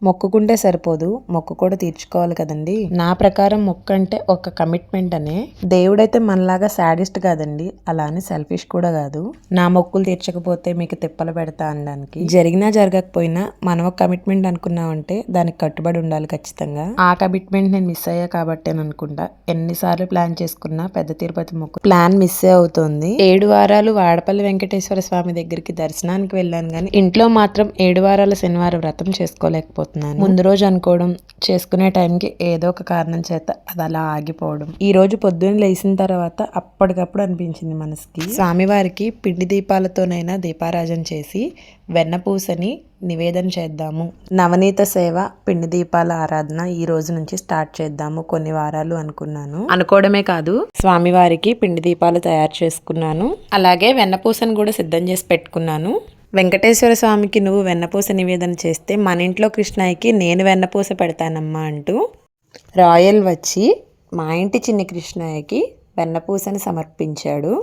మొక్కుకుంటే సరిపోదు, మొక్కు కూడా తీర్చుకోవాలి కదండి. నా ప్రకారం మొక్కు అంటే ఒక కమిట్మెంట్ అనే. దేవుడైతే మనలాగా సాడిస్ట్ కాదండి, అలానే సెల్ఫిష్ కూడా కాదు. నా మొక్కులు తీర్చకపోతే మీకు తిప్పలు పెడతా అనడానికి. జరిగినా జరగకపోయినా మనం ఒక కమిట్మెంట్ అనుకున్నామంటే దానికి కట్టుబడి ఉండాలి ఖచ్చితంగా. ఆ కమిట్మెంట్ నేను మిస్ అయ్యా కాబట్టి అని అనుకుంటా. ఎన్నిసార్లు ప్లాన్ చేసుకున్నా పెద్ద తిరుపతి మొక్కు ప్లాన్ మిస్ అవుతుంది. 7 వారాలు వాడపల్లి వెంకటేశ్వర స్వామి దగ్గరికి దర్శనానికి వెళ్ళాను కానీ ఇంట్లో మాత్రం 7 వారాల శనివారం వ్రతం చేసుకోలేకపోతున్నాను. ముందు రోజు అనుకోవడం, చేసుకునే టైంకి ఏదో ఒక కారణం చేత అది అలా ఆగిపోవడం. ఈ రోజు పొద్దున్న లేచిన తర్వాత అప్పటికప్పుడు అనిపించింది మనసుకి, స్వామివారికి పిండి దీపాలతోనైనా దీపారాజన చేసి వెన్నపూసని నివేదన చేద్దాము. నవనీత సేవ, పిండి దీపాల ఆరాధన ఈ రోజు నుంచి స్టార్ట్ చేద్దాము కొన్ని వారాలు అనుకున్నాను. అనుకోవడమే కాదు, స్వామివారికి పిండి దీపాలు తయారు చేసుకున్నాను. అలాగే వెన్నపూసను కూడా సిద్ధం చేసి పెట్టుకున్నాను. వెంకటేశ్వర స్వామికి నువ్వు వెన్నపూస నివేదన చేస్తే మన ఇంట్లో కృష్ణయ్యకి నేను వెన్నపూస పెడతానమ్మా అంటూ రాయల్ వచ్చి మా ఇంటి చిన్ని కృష్ణయ్యకి వెన్నపూసని సమర్పించాడు.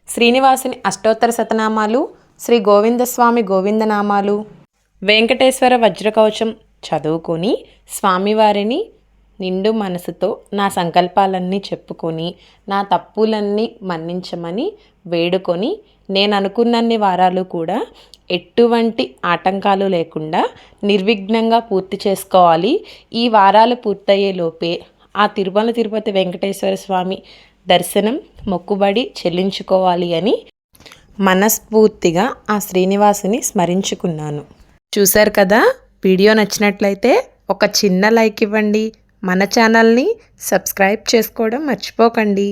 శ్రీనివాసుని అష్టోత్తర శతనామాలు, శ్రీ గోవిందస్వామి గోవిందనామాలు, వెంకటేశ్వర వజ్రకవచం చదువుకొని స్వామివారిని నిండు మనసుతో నా సంకల్పాలన్నీ చెప్పుకొని నా తప్పులన్నీ మన్నించమని వేడుకొని నేను అనుకున్నన్ని వారాలు కూడా ఎటువంటి ఆటంకాలు లేకుండా నిర్విఘ్నంగా పూర్తి చేసుకోవాలి. ఈ వారాలు పూర్తయ్యే లోపే ఆ తిరుమల తిరుపతి వెంకటేశ్వర స్వామి దర్శనం మొక్కుబడి చెల్లించుకోవాలి అని మనస్ఫూర్తిగా ఆ శ్రీనివాసుని స్మరించుకున్నాను. చూశారు కదా, వీడియో నచ్చినట్లయితే ఒక చిన్న లైక్ ఇవ్వండి. మన ఛానల్ని సబ్స్క్రైబ్ చేసుకోవడం మర్చిపోకండి.